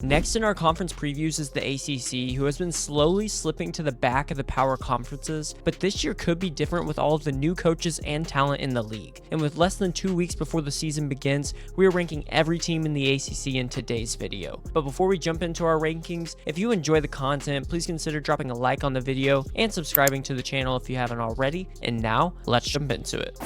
Next in our conference previews is the ACC, who has been slowly slipping to the back of the power conferences, but this year could be different with all of the new coaches and talent in the league. And with less than 2 weeks before the season begins, we are ranking every team in the ACC in today's video. But before we jump into our rankings, if you enjoy the content, please consider dropping a like on the video and subscribing to the channel if you haven't already. And now, let's jump into it.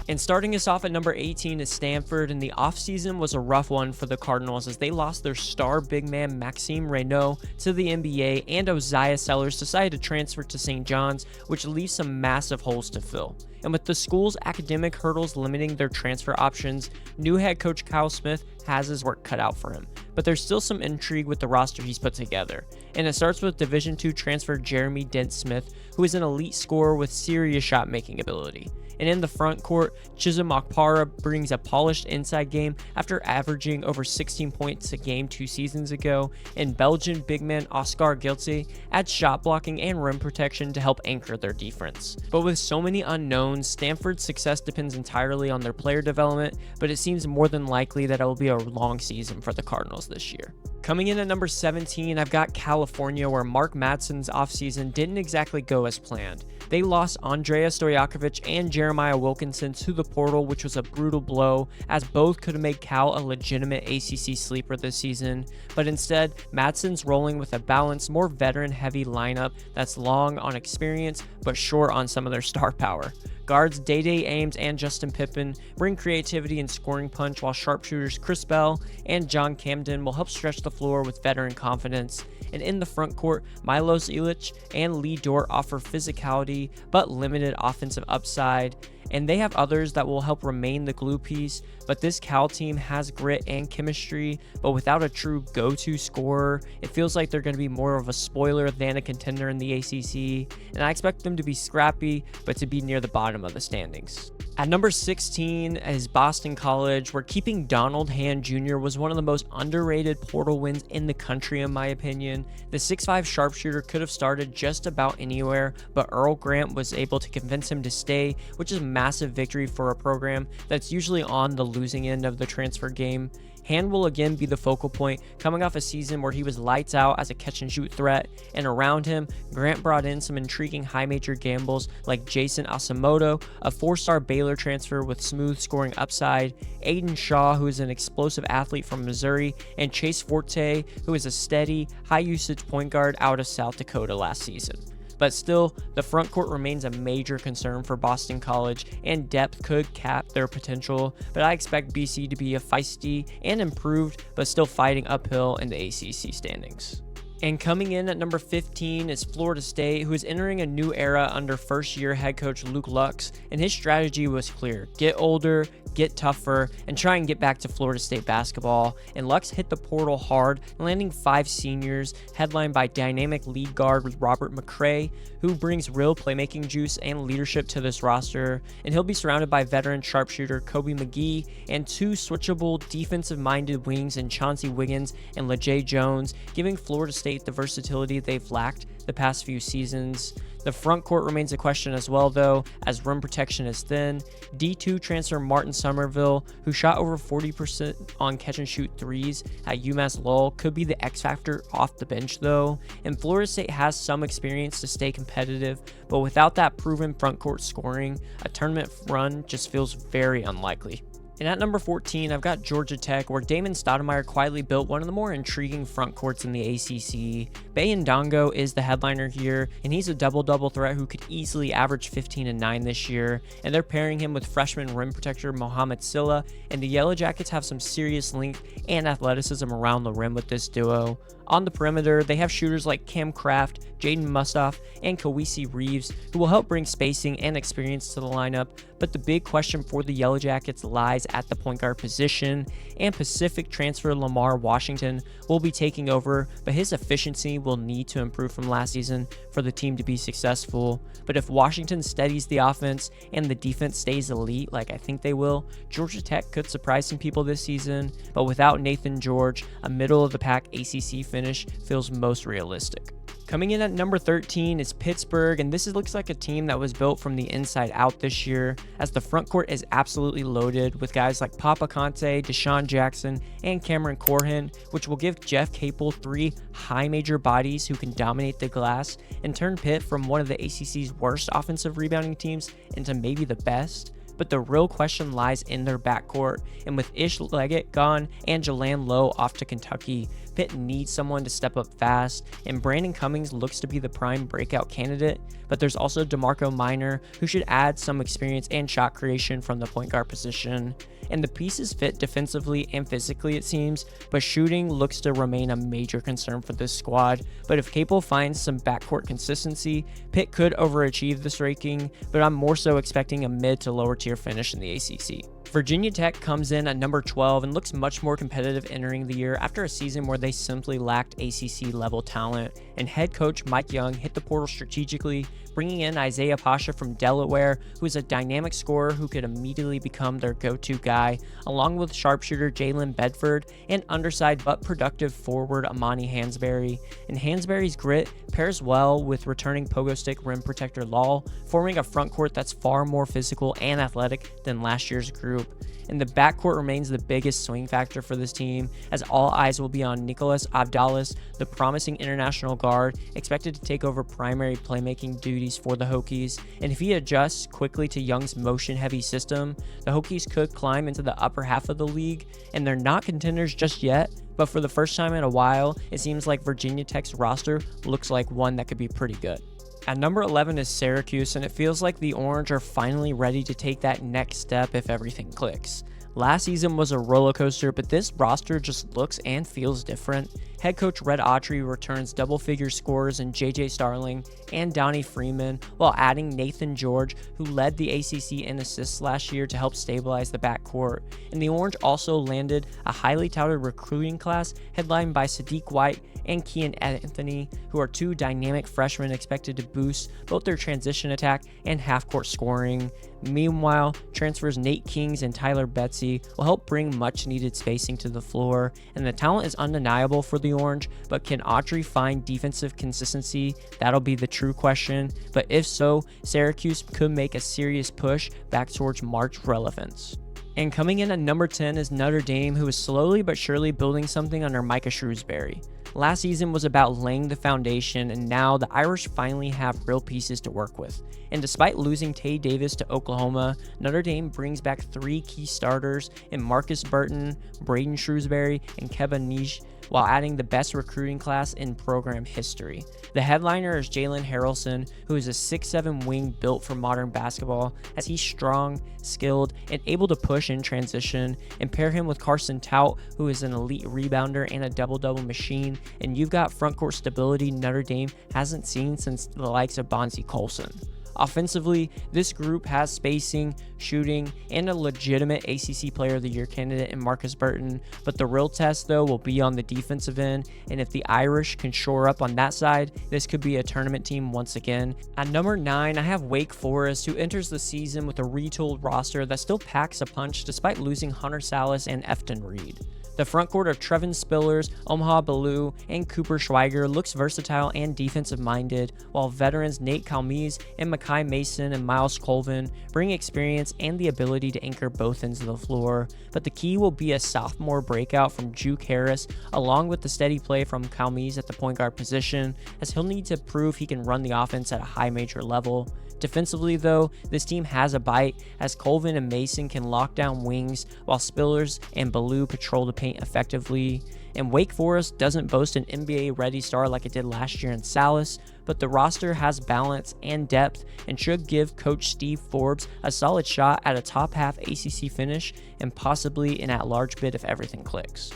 And starting us off at number 18 is Stanford, and the offseason was a rough one for the Cardinals as they lost their star big man Maxime Reynaud to the NBA, and Isaiah Sellers decided to transfer to St. John's, which leaves some massive holes to fill. And with the school's academic hurdles limiting their transfer options, new head coach Kyle Smith has his work cut out for him. But there's still some intrigue with the roster he's put together. And it starts with Division II transfer Jeremy Dent-Smith, who is an elite scorer with serious shot-making ability. And in the front court, Chisholm Okpara brings a polished inside game after averaging over 16 points a game 2 seasons ago, and Belgian big man Oscar Giltze adds shot blocking and rim protection to help anchor their defense. But with so many unknowns, Stanford's success depends entirely on their player development, but it seems more than likely that it will be a long season for the Cardinals this year. Coming in at number 17, I've got California, where Mark Madsen's offseason didn't exactly go as planned. They lost Andrea Stojakovic and Jeremiah Wilkinson to the portal, which was a brutal blow, as both could have made Cal a legitimate ACC sleeper this season. But instead, Madsen's rolling with a balanced, more veteran-heavy lineup that's long on experience, but short on some of their star power. Guards Day-Day Ames and Justin Pippen bring creativity and scoring punch, while sharpshooters Chris Bell and John Camden will help stretch the floor with veteran confidence. And in the front court, Milos Ilic and Lee Dort offer physicality but limited offensive upside. And they have others that will help remain the glue piece, but this Cal team has grit and chemistry, but without a true go-to scorer, it feels like they're going to be more of a spoiler than a contender in the ACC, and I expect them to be scrappy, but to be near the bottom of the standings. At number 16 is Boston College, where keeping Donald Hand Jr. was one of the most underrated portal wins in the country in my opinion. The 6'5 sharpshooter could have started just about anywhere, but Earl Grant was able to convince him to stay, which is a massive victory for a program that's usually on the losing end of the transfer game. Hand will again be the focal point, coming off a season where he was lights out as a catch-and-shoot threat, and around him, Grant brought in some intriguing high-major gambles like Jason Asamoto, a 4-star Baylor transfer with smooth scoring upside, Aiden Shaw, who is an explosive athlete from Missouri, and Chase Forte, who is a steady, high-usage point guard out of South Dakota last season. But still, the front court remains a major concern for Boston College, and depth could cap their potential, but I expect BC to be a feisty and improved, but still fighting uphill in the ACC standings. And coming in at number 15 is Florida State, who is entering a new era under first-year head coach Luke Lux, and his strategy was clear: get older, get tougher, and try and get back to Florida State basketball. And Lux hit the portal hard, landing 5 seniors, headlined by dynamic lead guard with Robert McCray, who brings real playmaking juice and leadership to this roster. And he'll be surrounded by veteran sharpshooter Kobe McGee and 2 switchable defensive-minded wings in Chauncey Wiggins and LeJay Jones, giving Florida State the versatility they've lacked the past few seasons. The front court remains a question as well, though, as rim protection is thin. D2 transfer Martin Somerville, who shot over 40% on catch-and-shoot threes at UMass Lowell, could be the X factor off the bench, though. And Florida State has some experience to stay competitive, but without that proven front court scoring, a tournament run just feels very unlikely. And at number 14, I've got Georgia Tech, where Damon Stoudemire quietly built one of the more intriguing front courts in the ACC. Baye Ndongo is the headliner here, and he's a double-double threat who could easily average 15 and 9 this year. And they're pairing him with freshman rim protector Mohamed Silla, and the Yellow Jackets have some serious length and athleticism around the rim with this duo. On the perimeter, they have shooters like Cam Kraft, Jaden Mustaf, and Kawisi Reeves, who will help bring spacing and experience to the lineup, but the big question for the Yellow Jackets lies at the point guard position, and Pacific transfer Lamar Washington will be taking over, but his efficiency will need to improve from last season for the team to be successful. But if Washington steadies the offense and the defense stays elite like I think they will, Georgia Tech could surprise some people this season, but without Nathan George, a middle-of-the-pack ACC finish feels most realistic. Coming in at number 13 is Pittsburgh, and looks like a team that was built from the inside out this year, as the front court is absolutely loaded with guys like Papa Conte, Deshaun Jackson, and Cameron Corhin, which will give Jeff Capel 3 high major bodies who can dominate the glass and turn Pitt from one of the ACC's worst offensive rebounding teams into maybe the best. But the real question lies in their backcourt, and with Ish Leggett gone and Jalan Lowe off to Kentucky, Pitt needs someone to step up fast, and Brandon Cummings looks to be the prime breakout candidate, but there's also DeMarco Minor, who should add some experience and shot creation from the point guard position. And the pieces fit defensively and physically, it seems, but shooting looks to remain a major concern for this squad. But if Capel finds some backcourt consistency, Pitt could overachieve this ranking, but I'm more so expecting a mid to lower tier finish in the ACC. Virginia Tech comes in at number 12 and looks much more competitive entering the year after a season where they simply lacked ACC level talent, and head coach Mike Young hit the portal strategically, bringing in Isaiah Pasha from Delaware, who is a dynamic scorer who could immediately become their go-to guy, along with sharpshooter Jalen Bedford and undersized but productive forward Amani Hansberry. And Hansberry's grit pairs well with returning pogo stick rim protector Law, forming a front court that's far more physical and athletic than last year's group. And the backcourt remains the biggest swing factor for this team, as all eyes will be on Nicholas Abdalis, the promising international guard, expected to take over primary playmaking duties for the Hokies. And if he adjusts quickly to Young's motion-heavy system, the Hokies could climb into the upper half of the league, and they're not contenders just yet, but for the first time in a while, it seems like Virginia Tech's roster looks like one that could be pretty good. At number 11 is Syracuse, and it feels like the Orange are finally ready to take that next step if everything clicks. Last season was a roller coaster, but this roster just looks and feels different. Head coach Red Autry returns double-figure scorers in JJ Starling and Donnie Freeman, while adding Nathan George, who led the ACC in assists last year to help stabilize the backcourt. And the Orange also landed a highly touted recruiting class headlined by Sadiq White and Kean Anthony, who are 2 dynamic freshmen expected to boost both their transition attack and half-court scoring. Meanwhile, transfers Nate Kings and Tyler Betsy will help bring much-needed spacing to the floor, and the talent is undeniable for the Orange, but can Autry find defensive consistency? That'll be the true question, but if so, Syracuse could make a serious push back towards March relevance. And coming in at number 10 is Notre Dame, who is slowly but surely building something under Micah Shrewsbury. Last season was about laying the foundation, and now the Irish finally have real pieces to work with. And despite losing Tay Davis to Oklahoma, Notre Dame brings back 3 key starters in Marcus Burton, Braden Shrewsbury, and Kevin Nish, while adding the best recruiting class in program history. The headliner is Jalen Harrelson, who is a 6'7" wing built for modern basketball, as he's strong, skilled, and able to push in transition, and pair him with Carson Tout, who is an elite rebounder and a double-double machine, and you've got frontcourt stability Notre Dame hasn't seen since the likes of Bonzi Colson. Offensively, this group has spacing, shooting, and a legitimate ACC Player of the Year candidate in Marcus Burton, but the real test, though, will be on the defensive end, and if the Irish can shore up on that side, this could be a tournament team once again. At number 9, I have Wake Forest, who enters the season with a retooled roster that still packs a punch despite losing Hunter Salas and Efton Reed. The frontcourt of Trevin Spillers, Omaha Ballou, and Cooper Schweiger looks versatile and defensive-minded, while veterans Nate Calmes and Makai Mason and Miles Colvin bring experience and the ability to anchor both ends of the floor. But the key will be a sophomore breakout from Juke Harris, along with the steady play from Calmes at the point guard position, as he'll need to prove he can run the offense at a high major level. Defensively, though, this team has a bite, as Colvin and Mason can lock down wings, while Spillers and Ballou patrol the paint effectively. And Wake Forest doesn't boast an NBA-ready star like it did last year in Salas, but the roster has balance and depth and should give Coach Steve Forbes a solid shot at a top-half ACC finish and possibly an at-large bid if everything clicks.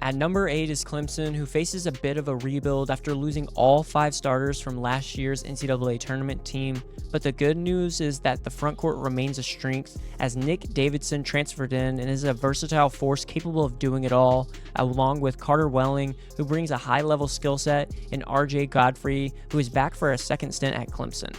At number 8 is Clemson, who faces a bit of a rebuild after losing all 5 starters from last year's NCAA tournament team, but the good news is that the frontcourt remains a strength, as Nick Davidson transferred in and is a versatile force capable of doing it all, along with Carter Welling, who brings a high-level skill set, and RJ Godfrey, who is back for a second stint at Clemson.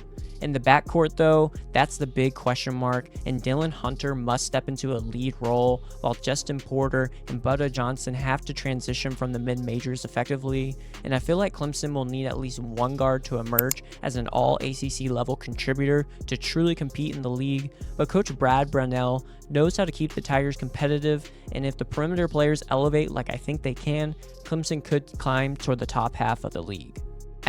In the backcourt though, that's the big question mark, and Dylan Hunter must step into a lead role while Justin Porter and Butta Johnson have to transition from the mid-majors effectively, and I feel like Clemson will need at least one guard to emerge as an all ACC level contributor to truly compete in the league, but Coach Brad Brownell knows how to keep the Tigers competitive, and if the perimeter players elevate like I think they can, Clemson could climb toward the top half of the league.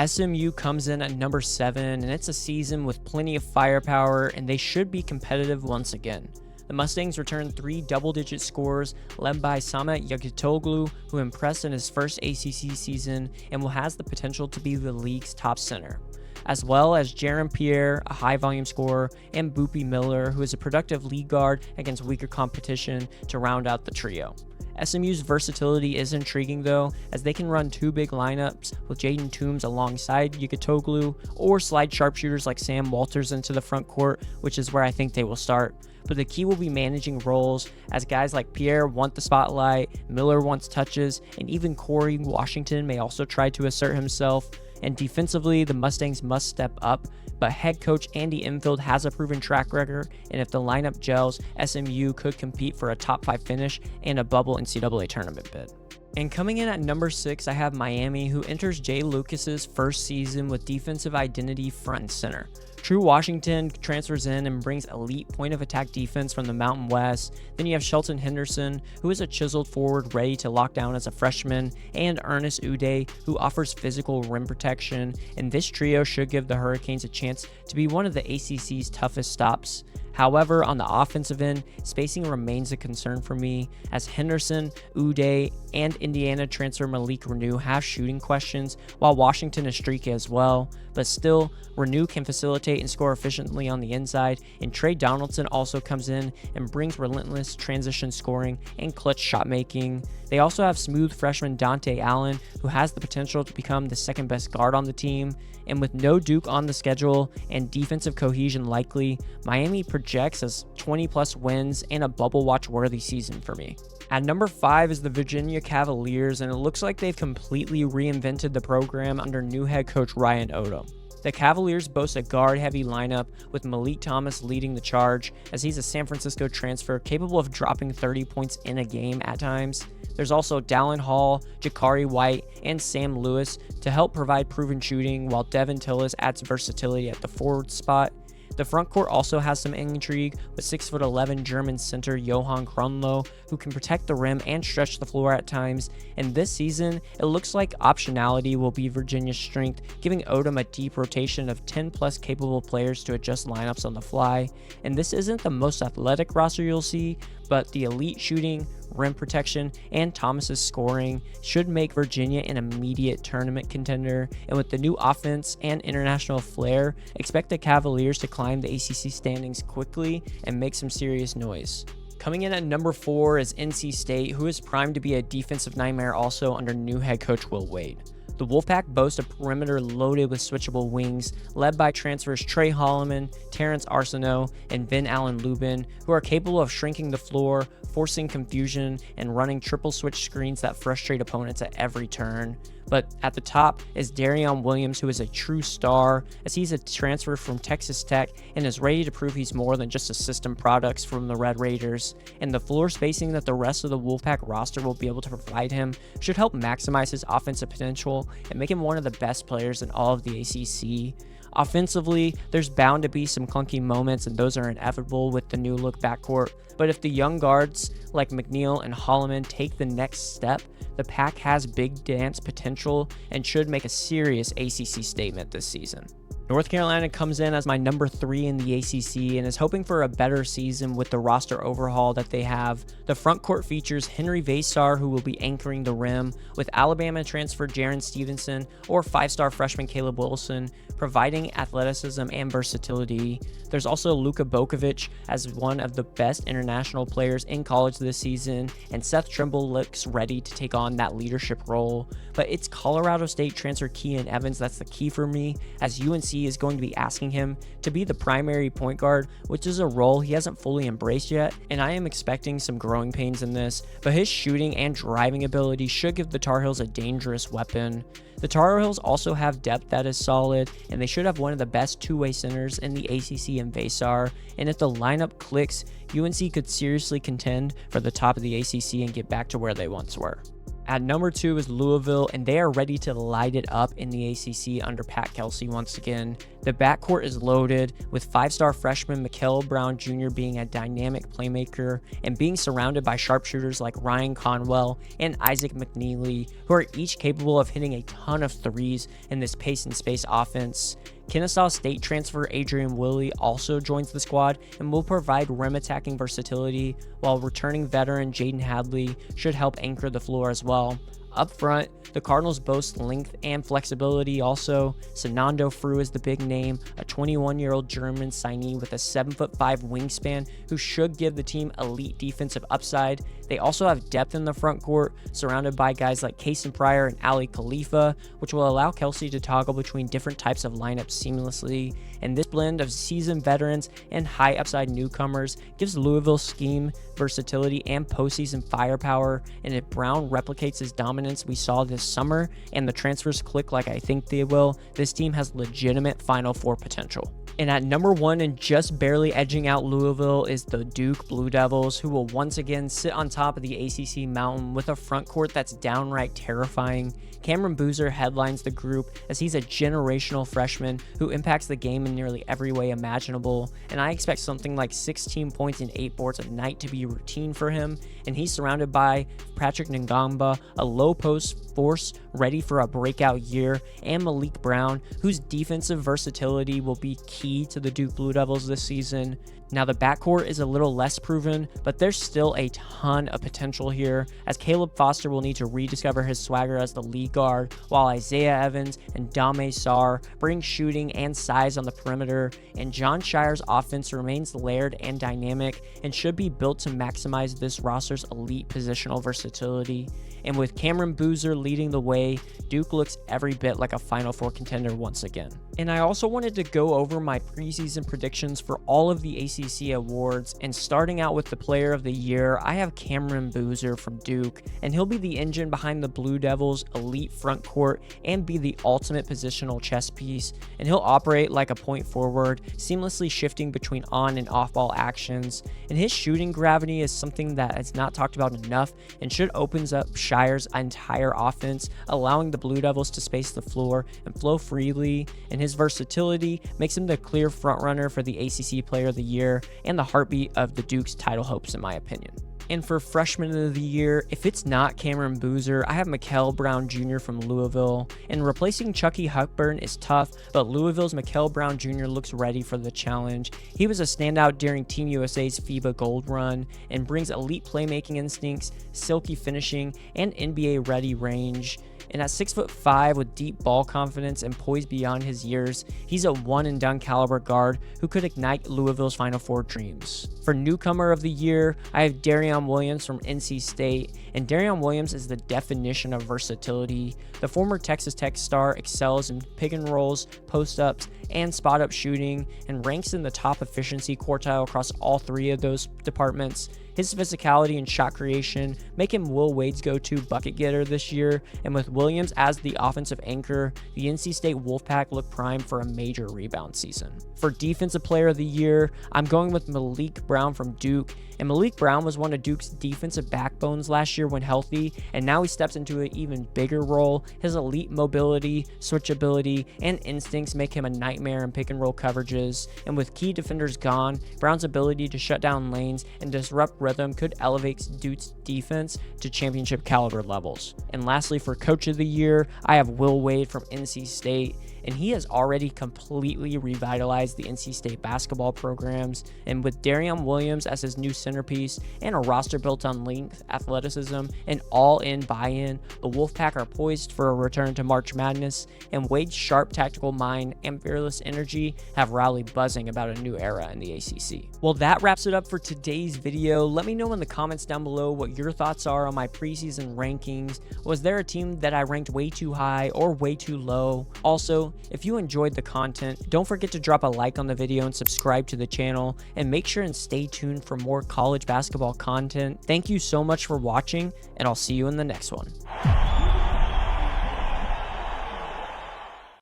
SMU comes in at number 7, and it's a season with plenty of firepower, and they should be competitive once again. The Mustangs returned 3 double-digit scorers led by Samet Yakitoglu, who impressed in his first ACC season and will has the potential to be the league's top center, as well as Jaron Pierre, a high-volume scorer, and Boopy Miller, who is a productive lead guard against weaker competition to round out the trio. SMU's versatility is intriguing though, as they can run 2 big lineups with Jaden Toombs alongside Yakitoglu, or slide sharpshooters like Sam Walters into the front court, which is where I think they will start. But the key will be managing roles, as guys like Pierre want the spotlight, Miller wants touches, and even Corey Washington may also try to assert himself. And defensively, the Mustangs must step up, but head coach Andy Enfield has a proven track record, and if the lineup gels, SMU could compete for a top 5 finish and a bubble NCAA tournament bid. And coming in at number 6, I have Miami, who enters Jay Lucas's first season with defensive identity front and center. True Washington transfers in and brings elite point of attack defense from the Mountain West. Then you have Shelton Henderson, who is a chiseled forward ready to lock down as a freshman, and Ernest Uday, who offers physical rim protection. And this trio should give the Hurricanes a chance to be one of the ACC's toughest stops. However, on the offensive end, spacing remains a concern for me, as Henderson, Uday, and Indiana transfer Malik Renew have shooting questions, while Washington is streaky as well. But still, Renew can facilitate and score efficiently on the inside, and Trey Donaldson also comes in and brings relentless transition scoring and clutch shot making. They also have smooth freshman Dante Allen, who has the potential to become the second best guard on the team. And with no Duke on the schedule and defensive cohesion likely, Miami projects as 20 plus wins and a bubble watch worthy season for me. At number 5 is the Virginia Cavaliers, and it looks like they've completely reinvented the program under new head coach Ryan Odom. The Cavaliers boast a guard-heavy lineup with Malik Thomas leading the charge, as he's a San Francisco transfer capable of dropping 30 points in a game at times. There's also Dallin Hall, Jakari White, and Sam Lewis to help provide proven shooting, while Devin Tillis adds versatility at the forward spot. The front court also has some intrigue with 6'11" German center Johan Kronlo, who can protect the rim and stretch the floor at times. And this season, it looks like optionality will be Virginia's strength, giving Odom a deep rotation of 10 plus capable players to adjust lineups on the fly. And this isn't the most athletic roster you'll see, but the elite shooting, rim protection, and Thomas's scoring should make Virginia an immediate tournament contender. And with the new offense and international flair, expect the Cavaliers to climb the ACC standings quickly and make some serious noise. Coming in at number 4 is NC State, who is primed to be a defensive nightmare also under new head coach Will Wade. The Wolfpack boast a perimeter loaded with switchable wings, led by transfers Trey Holloman, Terrence Arsenault, and Ben Allen Lubin, who are capable of shrinking the floor, forcing confusion, and running triple switch screens that frustrate opponents at every turn. But at the top is Darion Williams, who is a true star, as he's a transfer from Texas Tech and is ready to prove he's more than just a system product from the Red Raiders. And the floor spacing that the rest of the Wolfpack roster will be able to provide him should help maximize his offensive potential and make him one of the best players in all of the ACC. Offensively, there's bound to be some clunky moments, and those are inevitable with the new look backcourt. But if the young guards like McNeil and Holloman take the next step, the Pack has big dance potential and should make a serious ACC statement this season. North Carolina comes in as my number 3 in the ACC and is hoping for a better season with the roster overhaul that they have. The front court features Henry Vasar, who will be anchoring the rim, with Alabama transfer Jaron Stevenson or 5-star freshman Caleb Wilson, providing athleticism and versatility. There's also Luka Bokovic as one of the best international players in college this season, and Seth Trimble looks ready to take on that leadership role. But it's Colorado State transfer Kean Evans that's the key for me, as UNC ACC is going to be asking him to be the primary point guard, which is a role he hasn't fully embraced yet, and I am expecting some growing pains in this, but his shooting and driving ability should give the Tar Heels a dangerous weapon. The Tar Heels also have depth that is solid, and they should have one of the best two-way centers in the ACC in Vasar, and if the lineup clicks, UNC could seriously contend for the top of the ACC and get back to where they once were. At number 2 is Louisville, and they are ready to light it up in the ACC under Pat Kelsey once again. The backcourt is loaded, with 5-star freshman Mikal Brown Jr. being a dynamic playmaker and being surrounded by sharpshooters like Ryan Conwell and Isaac McNeely, who are each capable of hitting a ton of threes in this pace and space offense. Kennesaw State transfer Adrian Willie also joins the squad and will provide rim attacking versatility, while returning veteran Jaden Hadley should help anchor the floor as well. Up front, the Cardinals boast length and flexibility also. Sanando Fru is the big name, a 21-year-old German signee with a 7'5" wingspan who should give the team elite defensive upside. They also have depth in the front court, surrounded by guys like Kason Pryor and Ali Khalifa, which will allow Kelsey to toggle between different types of lineups seamlessly. And this blend of seasoned veterans and high upside newcomers gives Louisville scheme, versatility, and postseason firepower. And if Brown replicates his dominance we saw this summer and the transfers click like I think they will, this team has legitimate Final Four potential. And at number 1 and just barely edging out Louisville is the Duke Blue Devils, who will once again sit on top of the ACC mountain with a front court that's downright terrifying. Cameron Boozer headlines the group as he's a generational freshman who impacts the game in nearly every way imaginable, and I expect something like 16 points and 8 boards a night to be routine for him. And he's surrounded by Patrick Ngamba, a low post force ready for a breakout year, and Malik Brown, whose defensive versatility will be key to the Duke Blue Devils this season. Now the backcourt is a little less proven, but there's still a ton of potential here, as Caleb Foster will need to rediscover his swagger as the lead guard, while Isaiah Evans and Dame Sarr bring shooting and size on the perimeter, and John Shire's offense remains layered and dynamic and should be built to maximize this roster's elite positional versatility. And with Cameron Boozer leading the way, Duke looks every bit like a Final Four contender once again. And I also wanted to go over my preseason predictions for all of the ACC awards, and starting out with the player of the year, I have Cameron Boozer from Duke, and he'll be the engine behind the Blue Devils' elite front court and be the ultimate positional chess piece, and he'll operate like a point forward, seamlessly shifting between on and off ball actions, and his shooting gravity is something that is not talked about enough and should opens up Shire's entire offense, allowing the Blue Devils to space the floor and flow freely, and his versatility makes him the clear frontrunner for the ACC Player of the Year and the heartbeat of the Duke's title hopes in my opinion. And for Freshman of the Year, if it's not Cameron Boozer, I have Mikal Brown Jr. from Louisville. And replacing Chucky Huckburn is tough, but Louisville's Mikal Brown Jr. looks ready for the challenge. He was a standout during Team USA's FIBA Gold run and brings elite playmaking instincts, silky finishing, and NBA-ready range. And at 6'5" with deep ball confidence and poised beyond his years, he's a one-and-done caliber guard who could ignite Louisville's Final Four dreams. For Newcomer of the Year, I have Darion Williams from NC State, and Darion Williams is the definition of versatility. The former Texas Tech star excels in pick and rolls, post-ups, and spot-up shooting, and ranks in the top efficiency quartile across all three of those departments. His physicality and shot creation make him Will Wade's go-to bucket getter this year, and with Williams as the offensive anchor, the NC State Wolfpack look primed for a major rebound season. For Defensive Player of the Year, I'm going with Malik Brown from Duke, and Malik Brown was one of Duke's defensive backbones last year when healthy, and now he steps into an even bigger role. His elite mobility, switchability, and instincts make him a nightmare in pick and roll coverages, and with key defenders gone, Brown's ability to shut down lanes and disrupt rhythm could elevate Duke's defense to championship caliber levels. And lastly, for Coach of the Year, I have Will Wade from NC State, and he has already completely revitalized the NC State basketball programs, and with Darion Williams as his new centerpiece and a roster built on length, athleticism, and all-in buy-in, the Wolfpack are poised for a return to March Madness, and Wade's sharp tactical mind and fearless energy have Rowley buzzing about a new era in the ACC. Well, that wraps it up for today's video. Let me know in the comments down below what your thoughts are on my preseason rankings. Was there a team that I ranked way too high or way too low? Also, If you enjoyed the content, don't forget to drop a like on the video and subscribe to the channel, and make sure and stay tuned for more college basketball content. Thank you so much for watching, and I'll see you in the next one.